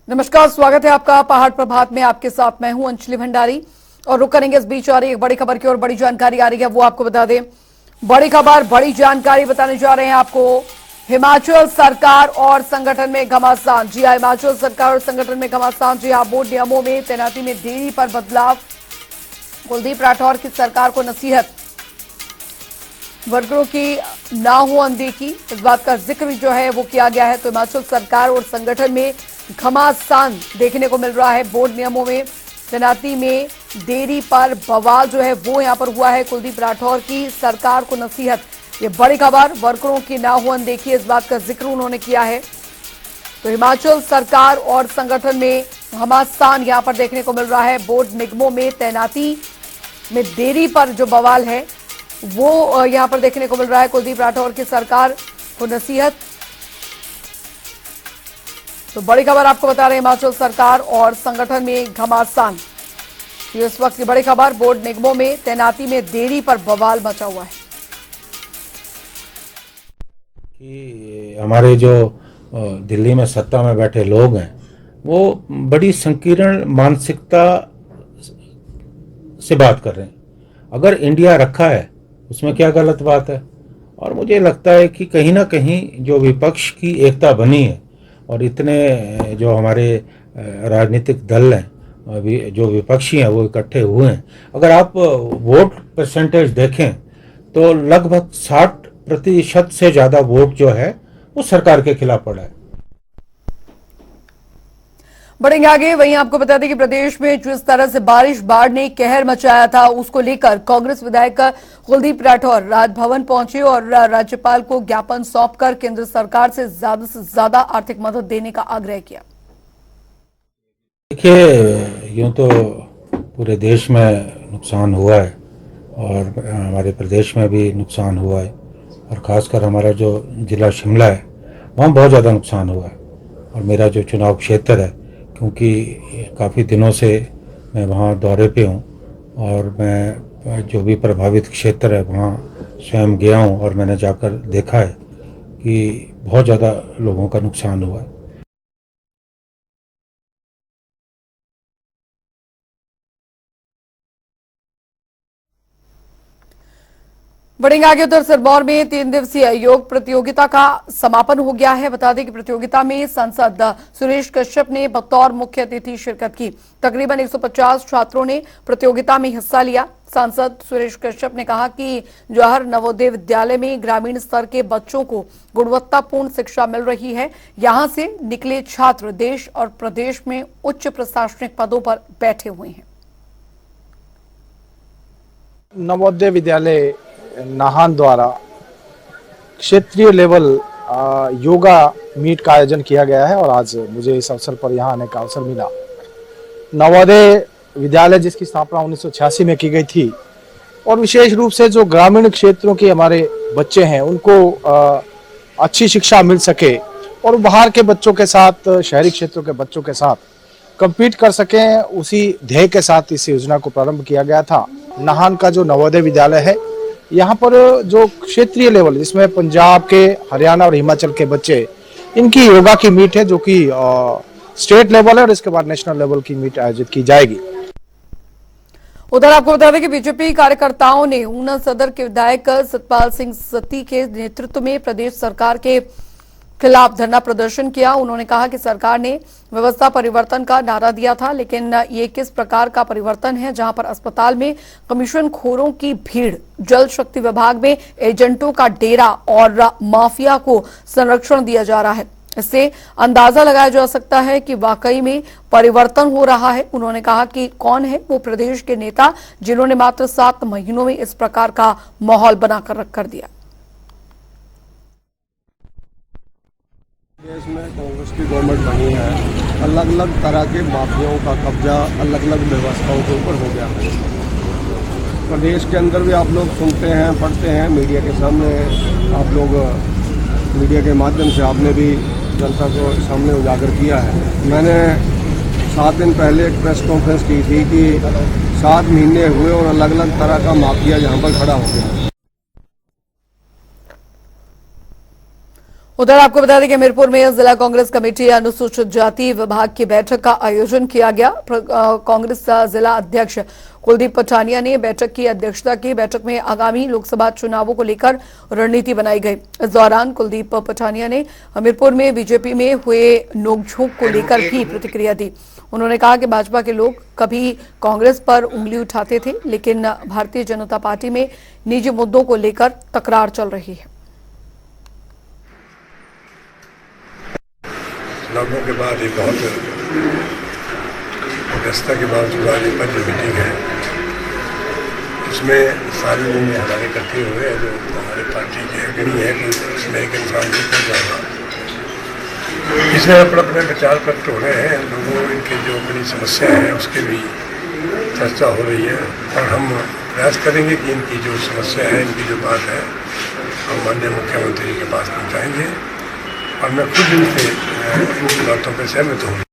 नमस्कार, स्वागत है आपका पहाड़ प्रभात में। आपके साथ मैं हूं अंजलि भंडारी और रुक करेंगे इस बीच आ रही एक बड़ी खबर की और बड़ी जानकारी आ रही है वो आपको बता दें। बड़ी खबर, बड़ी जानकारी बताने जा रहे हैं आपको। हिमाचल सरकार और संगठन में घमासान। जी हां, हिमाचल सरकार और संगठन में घमासान। जी हां, बोर्ड नियमों में तैनाती में देरी पर बदलाव। कुलदीप राठौर की सरकार को नसीहत, वर्करों की ना हो अनदेखी, इस बात का जिक्र जो है वो किया गया है। तो हिमाचल सरकार और संगठन में घमासान देखने को मिल रहा है। बोर्ड नियमों में तैनाती में देरी पर बवाल जो है वो यहां पर हुआ है। कुलदीप राठौर की सरकार को नसीहत, ये बड़ी खबर। वर्करों की ना हो अनदेखी, इस बात का जिक्र उन्होंने किया है। तो हिमाचल सरकार और संगठन में घमासान यहां पर देखने को मिल रहा है। बोर्ड निगमों में तैनाती में देरी पर जो बवाल है वो यहां पर देखने को मिल रहा है। कुलदीप राठौर की सरकार को नसीहत। तो बड़ी खबर आपको बता रहे हैं, हिमाचल सरकार और संगठन में घमासान। ये इस वक्त की बड़ी खबर। बोर्ड निगमों में तैनाती में देरी पर बवाल मचा हुआ है कि हमारे जो दिल्ली में सत्ता में बैठे लोग हैं वो बड़ी संकीर्ण मानसिकता से बात कर रहे हैं। अगर इंडिया रखा है उसमें क्या गलत बात है। और मुझे लगता है कि कहीं ना कहीं जो विपक्ष की एकता बनी है और इतने जो हमारे राजनीतिक दल हैं, अभी जो विपक्षी हैं वो इकट्ठे हुए हैं, अगर आप वोट परसेंटेज देखें तो लगभग 60% से ज़्यादा वोट जो है वो सरकार के खिलाफ पड़ा है। बढ़ेंगे आगे। वहीं आपको बता दें कि प्रदेश में जिस तरह से बाढ़ ने कहर मचाया था, उसको लेकर कांग्रेस विधायक कुलदीप राठौर राजभवन पहुंचे और राज्यपाल को ज्ञापन सौंपकर केंद्र सरकार से ज्यादा आर्थिक मदद देने का आग्रह किया। देखिए, यूँ तो पूरे देश में नुकसान हुआ है और हमारे प्रदेश में भी नुकसान हुआ है और ख़ासकर हमारा जो ज़िला शिमला है वहाँ बहुत ज़्यादा नुकसान हुआ है। और मेरा जो चुनाव क्षेत्र है, क्योंकि काफ़ी दिनों से मैं वहाँ दौरे पे हूँ और मैं जो भी प्रभावित क्षेत्र है वहाँ स्वयं गया हूँ और मैंने जाकर देखा है कि बहुत ज़्यादा लोगों का नुकसान हुआ है। बढ़ेंगे आगे। उधर सिरमौर में 3 दिवसीय योग प्रतियोगिता का समापन हो गया है। बता दें कि प्रतियोगिता में सांसद सुरेश कश्यप ने बतौर मुख्य अतिथि शिरकत की। तकरीबन 150 छात्रों ने प्रतियोगिता में हिस्सा लिया। सांसद सुरेश कश्यप ने कहा कि जवाहर नवोदय विद्यालय में ग्रामीण स्तर के बच्चों को गुणवत्तापूर्ण शिक्षा मिल रही है। यहां से निकले छात्र देश और प्रदेश में उच्च प्रशासनिक पदों पर बैठे हुए हैं। नवोदय विद्यालय नाहन द्वारा क्षेत्रीय लेवल योगा मीट का आयोजन किया गया है और आज मुझे इस अवसर पर यहाँ आने का अवसर मिला। नवोदय विद्यालय जिसकी स्थापना 1986 में की गई थी और विशेष रूप से जो ग्रामीण क्षेत्रों के हमारे बच्चे हैं उनको अच्छी शिक्षा मिल सके और बाहर के बच्चों के साथ, शहरी क्षेत्रों के बच्चों के साथ compete कर सकें, उसी ध्येय के साथ इस योजना को प्रारंभ किया गया था। नाहन का जो नवोदय विद्यालय है, यहाँ पर जो क्षेत्रीय लेवल जिसमें पंजाब के, हरियाणा और हिमाचल के बच्चे, इनकी योगा की मीट है जो कि स्टेट लेवल है और इसके बाद नेशनल लेवल की मीट आयोजित की जाएगी। उधर आपको बता दें कि बीजेपी कार्यकर्ताओं ने ऊना सदर के विधायक सतपाल सिंह सत्ती के नेतृत्व में प्रदेश सरकार के खिलाफ धरना प्रदर्शन किया। उन्होंने कहा कि सरकार ने व्यवस्था परिवर्तन का नारा दिया था, लेकिन ये किस प्रकार का परिवर्तन है जहां पर अस्पताल में कमीशन खोरों की भीड़, जल शक्ति विभाग में एजेंटों का डेरा और माफिया को संरक्षण दिया जा रहा है। इससे अंदाजा लगाया जा सकता है कि वाकई में परिवर्तन हो रहा है। उन्होंने कहा कि कौन है वो प्रदेश के नेता जिन्होंने मात्र 7 महीनों में इस प्रकार का माहौल बनाकर रख कर दिया। देश में कांग्रेस की गवर्नमेंट बनी है, अलग अलग तरह के माफियाओं का कब्जा अलग अलग व्यवस्थाओं के ऊपर हो गया है। प्रदेश के अंदर भी आप लोग सुनते हैं, पढ़ते हैं, मीडिया के सामने आप लोग, मीडिया के माध्यम से आपने भी जनता को सामने उजागर किया है। मैंने 7 दिन पहले एक प्रेस कॉन्फ्रेंस की थी कि 7 महीने हुए और अलग अलग तरह का माफिया यहाँ पर खड़ा हो गया। उधर आपको बता दें कि हमीरपुर में जिला कांग्रेस कमेटी अनुसूचित जाति विभाग की बैठक का आयोजन किया गया। कांग्रेस जिला अध्यक्ष कुलदीप पठानिया ने बैठक की अध्यक्षता की। बैठक में आगामी लोकसभा चुनावों को लेकर रणनीति बनाई गई। इस दौरान कुलदीप पठानिया ने हमीरपुर में बीजेपी में हुए नोकझोंक को लेकर भी प्रतिक्रिया दी। उन्होंने कहा कि भाजपा के लोग कभी कांग्रेस पर उंगली उठाते थे, लेकिन भारतीय जनता पार्टी में निजी मुद्दों को लेकर तकरार चल रही है। चुनावों के बाद ये बहुत व्यस्तता के बावजूद आज एक जो मीटिंग है, इसमें सारे लोग हमारे इकट्ठे हुए हैं जो हमारे पार्टी के अग्रणी है कि इसमें एक इंसान भी कर जाएगा। इसमें अपने विचार पत्र हो रहे हैं, लोगों इनके जो बड़ी समस्या है उसके भी चर्चा हो रही है और हम प्रयास करेंगे कि इनकी जो समस्या है, इनकी जो बात है, हम माननीय मुख्यमंत्री के पास पहुँचाएंगे और मैं खुद इनसे इन बातों पर सहमत हूँ।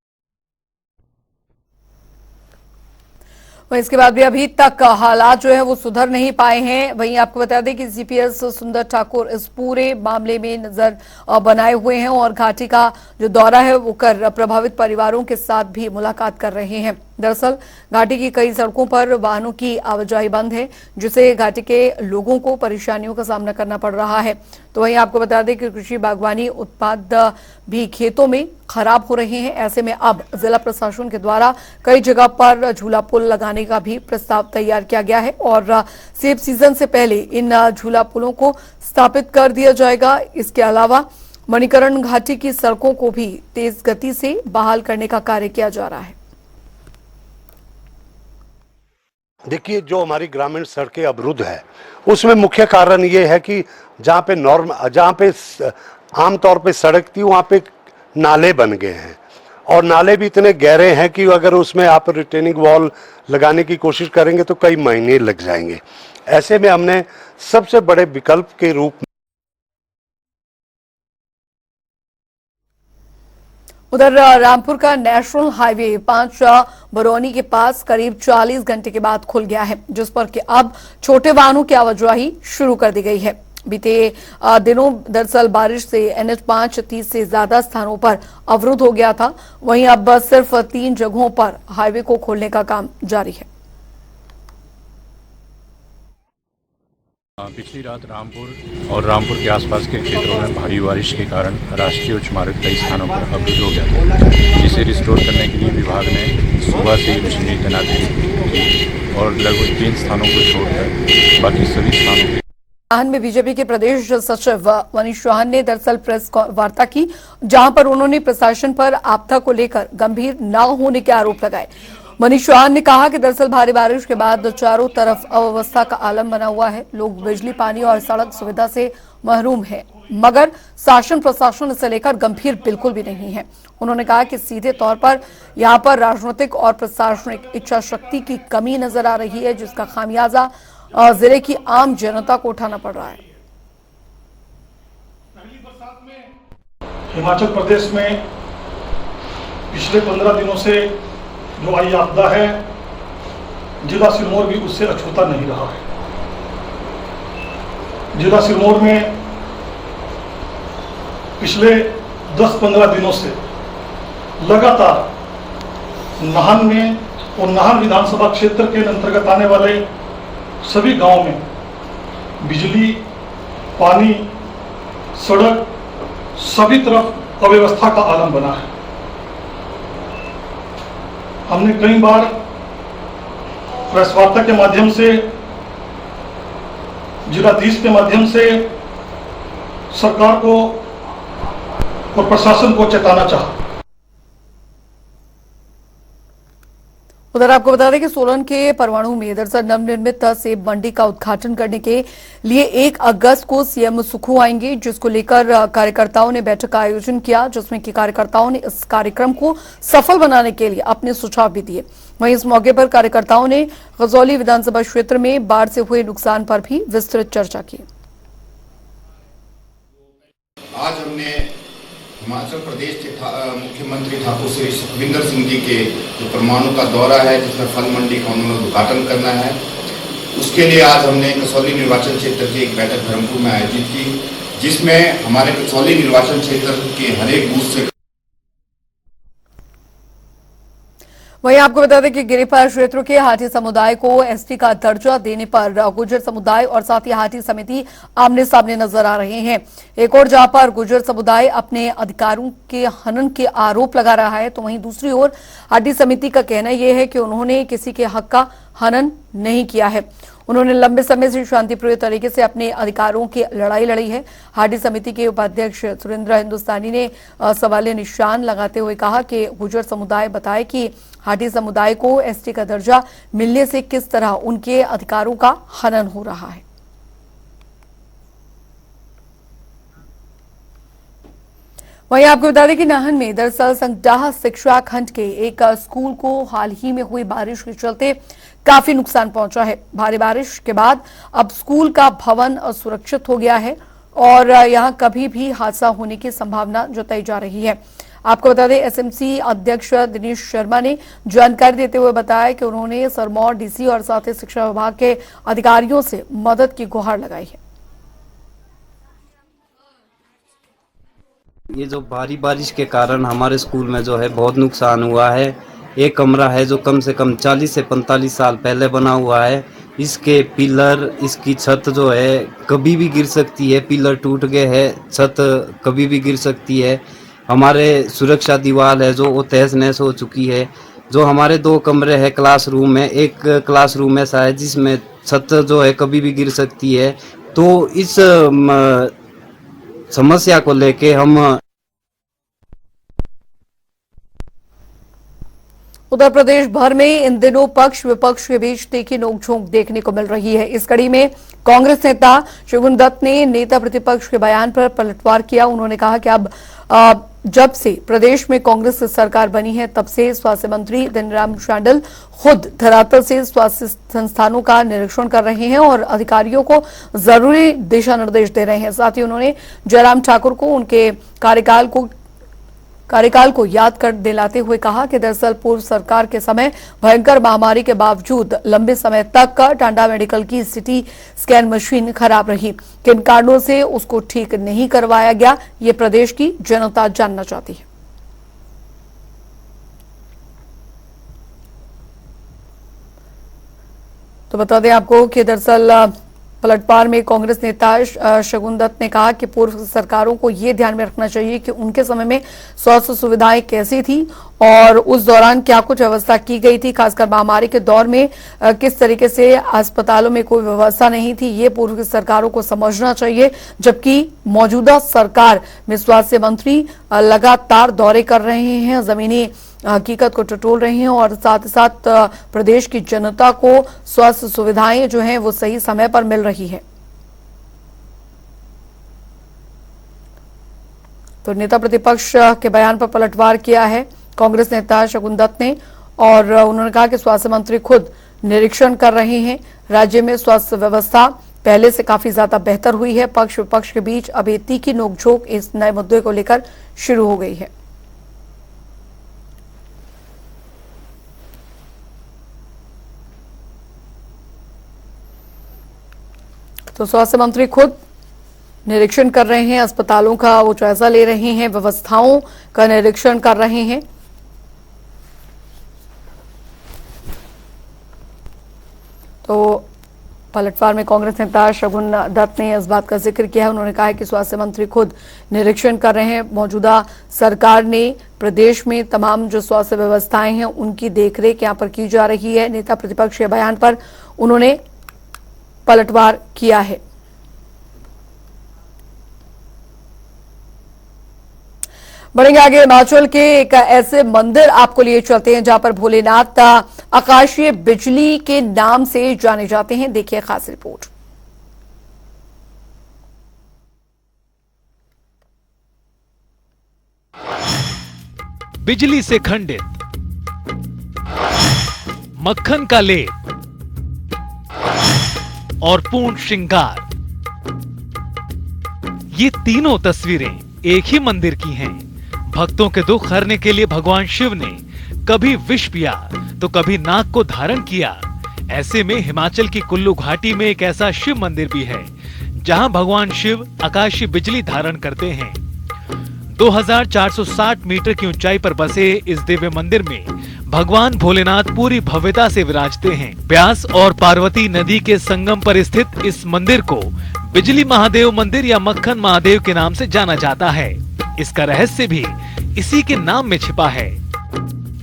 इसके बाद भी अभी तक हालात जो है वो सुधर नहीं पाए हैं। वहीं आपको बता दें कि सीपीएस सुंदर ठाकुर इस पूरे मामले में नजर बनाए हुए हैं और घाटी का जो दौरा है वो कर प्रभावित परिवारों के साथ भी मुलाकात कर रहे हैं। दरअसल घाटी की कई सड़कों पर वाहनों की आवाजाही बंद है, जिससे घाटी के लोगों को परेशानियों का सामना करना पड़ रहा है। तो वहीं आपको बता दें कि कृषि बागवानी उत्पाद भी खेतों में खराब हो रहे हैं। ऐसे में अब जिला प्रशासन के द्वारा कई जगह पर झूला पुल लगाने का भी प्रस्ताव तैयार किया गया है और सेब सीजन से पहले इन झूला पुलों को स्थापित कर दिया जाएगा। इसके अलावा मणिकरण घाटी की सड़कों को भी तेज गति से बहाल करने का कार्य किया जा रहा है। देखिए, जो हमारी ग्रामीण सड़कें अवरुद्ध है उसमें मुख्य कारण ये है कि जहाँ पे आमतौर पे सड़क थी वहाँ पे नाले बन गए हैं और नाले भी इतने गहरे हैं कि अगर उसमें आप रिटेनिंग वॉल लगाने की कोशिश करेंगे तो कई महीने लग जाएंगे। ऐसे में हमने सबसे बड़े विकल्प के रूप में उधर रामपुर का नेशनल हाईवे 5 बरौनी के पास करीब 40 घंटे के बाद खुल गया है, जिस पर कि अब छोटे वाहनों की आवाजाही शुरू कर दी गई है। बीते दिनों दरअसल बारिश से NH5 30 से ज्यादा स्थानों पर अवरुद्ध हो गया था। वहीं अब सिर्फ 3 जगहों पर हाईवे को खोलने का काम जारी है। पिछली रात रामपुर और रामपुर के आसपास के क्षेत्रों में भारी बारिश के कारण राष्ट्रीय उच्च मार्ग कई स्थानों पर अवरुद्ध हो गया था, जिसे रिस्टोर करने के लिए विभाग ने सुबह से मशीनरी तैनात की और लगभग 3 स्थानों को छोड़कर बाकी सभी स्थानों पर में बीजेपी के प्रदेश सचिव मनीष चौहान ने दरअसल प्रेस वार्ता की, जहां पर उन्होंने प्रशासन पर आपदा को लेकर गंभीर न होने के आरोप लगाए। मनीष चौहान ने कहा कि दरअसल भारी बारिश के बाद चारों तरफ अव्यवस्था का आलम बना हुआ है। लोग बिजली, पानी और सड़क सुविधा से महरूम हैं, मगर शासन प्रशासन इसे लेकर गंभीर बिल्कुल भी नहीं है। उन्होंने कहा कि सीधे तौर पर यहां पर राजनीतिक और प्रशासनिक इच्छा शक्ति की कमी नजर आ रही है, जिसका खामियाजा जिले की आम जनता को उठाना पड़ रहा है। हिमाचल प्रदेश में पिछले 15 दिनों से जो आई आपदा है, जिला सिरमौर भी उससे अछूता नहीं रहा है। जिला सिरमौर में पिछले 10-15 दिनों से लगातार नाहन में और नाहन विधानसभा क्षेत्र के अंतर्गत आने वाले सभी गांवों में बिजली, पानी, सड़क सभी तरफ अव्यवस्था का आलम बना है। हमने कई बार प्रेस वार्ता के माध्यम से, जिलाधीश के माध्यम से सरकार को और प्रशासन को चेताना चाहा। उधर आपको बता दें कि सोलन के परवाणु में दरअसल नवनिर्मित सेब मंडी का उद्घाटन करने के लिए 1 अगस्त को सीएम सुखू आएंगे, जिसको लेकर कार्यकर्ताओं ने बैठक का आयोजन किया, जिसमें कि कार्यकर्ताओं ने इस कार्यक्रम को सफल बनाने के लिए अपने सुझाव भी दिए। वहीं इस मौके पर कार्यकर्ताओं ने गजौली विधानसभा क्षेत्र में बाढ़ से हुए नुकसान पर भी विस्तृत चर्चा की। आज हमने हिमाचल प्रदेश के मुख्यमंत्री ठाकुर श्री सुखविंदर सिंह जी के जो परमाणु का दौरा है, जिसमें फल मंडी का उन्होंने उद्घाटन करना है, उसके लिए आज हमने कसौली निर्वाचन क्षेत्र की एक बैठक धर्मपुर में आयोजित की, जिसमें हमारे कसौली निर्वाचन क्षेत्र के हर एक बूथ से वहीं आपको बता दें कि गिरिपार क्षेत्र के हाटी समुदाय को एसटी का दर्जा देने पर गुर्जर समुदाय और साथ ही हाटी समिति आमने सामने नजर आ रहे हैं। एक और जहां पर गुर्जर समुदाय अपने अधिकारों के हनन के आरोप लगा रहा है, तो वहीं दूसरी ओर हाटी समिति का कहना यह है कि उन्होंने किसी के हक का हनन नहीं किया है। उन्होंने लंबे समय से शांतिप्रिय तरीके से अपने अधिकारों की लड़ाई लड़ी है। हाटी समिति के उपाध्यक्ष सुरेंद्र हिंदुस्तानी ने सवालिया निशान लगाते हुए कहा कि गुर्जर समुदाय बताए कि हाटी समुदाय को एसटी का दर्जा मिलने से किस तरह उनके अधिकारों का हनन हो रहा है। वहीं आपको बता दें कि नाहन में दरअसल संगडाह शिक्षा खंड के एक स्कूल को हाल ही में हुई बारिश के चलते काफी नुकसान पहुंचा है। भारी बारिश के बाद अब स्कूल का भवन सुरक्षित हो गया है और यहां कभी भी हादसा होने की संभावना जताई जा रही है। आपको बता दें एसएमसी अध्यक्ष दिनेश शर्मा ने जानकारी देते हुए बताया कि उन्होंने सरमौर डीसी और साथ ही शिक्षा विभाग के अधिकारियों से मदद की गुहार लगाई है। ये जो भारी बारिश के कारण हमारे स्कूल में जो है बहुत नुकसान हुआ है। एक कमरा है जो कम से कम 40 से 45 साल पहले बना हुआ है। इसके पिलर, इसकी छत जो है कभी भी गिर सकती है। पिलर टूट गए हैं, छत कभी भी गिर सकती है। हमारे सुरक्षा दीवार है जो वो तहस नहस हो चुकी है। जो हमारे 2 कमरे हैं क्लासरूम में, एक क्लासरूम ऐसा है जिसमें छत जो है कभी भी गिर सकती है। तो इस समस्या को लेके हम उत्तर प्रदेश भर में इन दिनों पक्ष विपक्ष के बीच तीखी नोकझोंक देखने को मिल रही है। इस कड़ी में कांग्रेस नेता शगुन दत्त ने नेता प्रतिपक्ष के बयान पर पलटवार किया। उन्होंने कहा कि अब जब से प्रदेश में कांग्रेस सरकार बनी है तब से स्वास्थ्य मंत्री धनीराम शांडिल खुद धरातल से स्वास्थ्य संस्थानों का निरीक्षण कर रहे हैं और अधिकारियों को जरूरी दिशा निर्देश दे रहे हैं। साथ ही उन्होंने जयराम ठाकुर को उनके कार्यकाल को याद कर दिलाते हुए कहा कि दरअसल पूर्व सरकार के समय भयंकर महामारी के बावजूद लंबे समय तक टांडा मेडिकल की सिटी स्कैन मशीन खराब रही। किन कारणों से उसको ठीक नहीं करवाया गया, ये प्रदेश की जनता जानना चाहती है। तो बता दें आपको कि दरअसल पलटवार में कांग्रेस नेता शगुन दत्त ने कहा कि पूर्व सरकारों को ये ध्यान में रखना चाहिए कि उनके समय में स्वास्थ्य सुविधाएं कैसी थी और उस दौरान क्या कुछ व्यवस्था की गई थी। खासकर महामारी के दौर में किस तरीके से अस्पतालों में कोई व्यवस्था नहीं थी, ये पूर्व सरकारों को समझना चाहिए। जबकि मौजूदा सरकार में स्वास्थ्य मंत्री लगातार दौरे कर रहे हैं, जमीनी हकीकत को टटोल रहे हैं और साथ ही साथ प्रदेश की जनता को स्वास्थ्य सुविधाएं जो हैं वो सही समय पर मिल रही है। तो नेता प्रतिपक्ष के बयान पर पलटवार किया है कांग्रेस नेता शगुन दत्त ने और उन्होंने कहा कि स्वास्थ्य मंत्री खुद निरीक्षण कर रहे हैं। राज्य में स्वास्थ्य व्यवस्था पहले से काफी ज्यादा बेहतर हुई है। पक्ष विपक्ष के बीच अभी तीखी नोकझोंक इस नए मुद्दे को लेकर शुरू हो गई है। तो स्वास्थ्य मंत्री खुद निरीक्षण कर रहे हैं, अस्पतालों का वो जायजा ले रहे हैं, व्यवस्थाओं का निरीक्षण कर रहे हैं। तो पलटवार में कांग्रेस नेता शगुन दत्त ने इस बात का जिक्र किया है। उन्होंने कहा है कि स्वास्थ्य मंत्री खुद निरीक्षण कर रहे हैं। मौजूदा सरकार ने प्रदेश में तमाम जो स्वास्थ्य व्यवस्थाएं हैं उनकी देखरेख यहां पर की जा रही है। नेता प्रतिपक्ष के बयान पर उन्होंने पलटवार किया है। बढ़ेंगे आगे, हिमाचल के एक ऐसे मंदिर आपको लिए चलते हैं जहां पर भोलेनाथ आकाशीय बिजली के नाम से जाने जाते हैं। देखिए खास रिपोर्ट। बिजली से खंडित, मक्खन का लेप और पूर्ण श्रृंगार, ये तीनों तस्वीरें एक ही मंदिर की हैं। भक्तों के दुख हरने के लिए भगवान शिव ने कभी विष पिया तो कभी नाग को धारण किया। ऐसे में हिमाचल की कुल्लू घाटी में एक ऐसा शिव मंदिर भी है जहां भगवान शिव आकाशीय बिजली धारण करते हैं। 2460 मीटर की ऊंचाई पर बसे इस दिव्य मंदिर में भगवान भोलेनाथ पूरी भव्यता से विराजते हैं। ब्यास और पार्वती नदी के संगम पर स्थित इस मंदिर को बिजली महादेव मंदिर या मक्खन महादेव के नाम से जाना जाता है। इसका रहस्य भी इसी के नाम में छिपा है।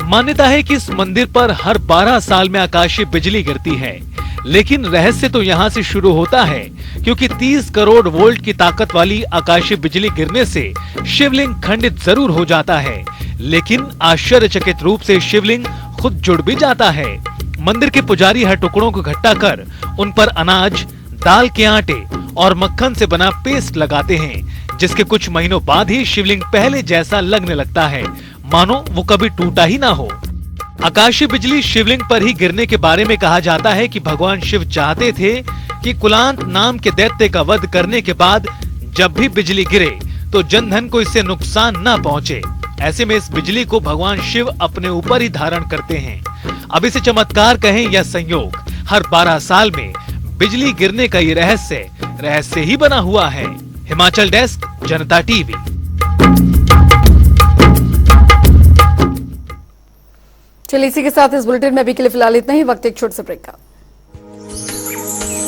मान्यता है कि इस मंदिर पर हर 12 साल में आकाशीय बिजली गिरती है, लेकिन रहस्य तो यहाँ से शुरू होता है क्योंकि 30 करोड़ वोल्ट की ताकत वाली आकाशीय बिजली गिरने से शिवलिंग खंडित जरूर हो जाता है, लेकिन आश्चर्यचकित रूप से शिवलिंग खुद जुड़ भी जाता है। मंदिर के पुजारी हर टुकड़ों को इकट्ठा कर उन पर अनाज, दाल के आटे और मक्खन से बना पेस्ट लगाते हैं, जिसके कुछ महीनों बाद ही शिवलिंग पहले जैसा लगने लगता है, मानो वो कभी टूटा ही ना हो। आकाशीय बिजली शिवलिंग पर ही गिरने के बारे में कहा जाता है कि भगवान शिव चाहते थे कि कुलांत नाम के दैत्य का वध करने के बाद जब भी बिजली गिरे तो जनधन को इससे नुकसान न पहुंचे। ऐसे में इस बिजली को भगवान शिव अपने ऊपर ही धारण करते हैं। अब इसे चमत्कार कहें या संयोग, हर 12 साल में बिजली गिरने का ये रहस्य ही बना हुआ है। हिमाचल डेस्क, जनता टीवी। चलिए इसी के साथ इस बुलेटिन में अभी के लिए फिलहाल इतना ही। वक्त एक छोटे से ब्रेक का।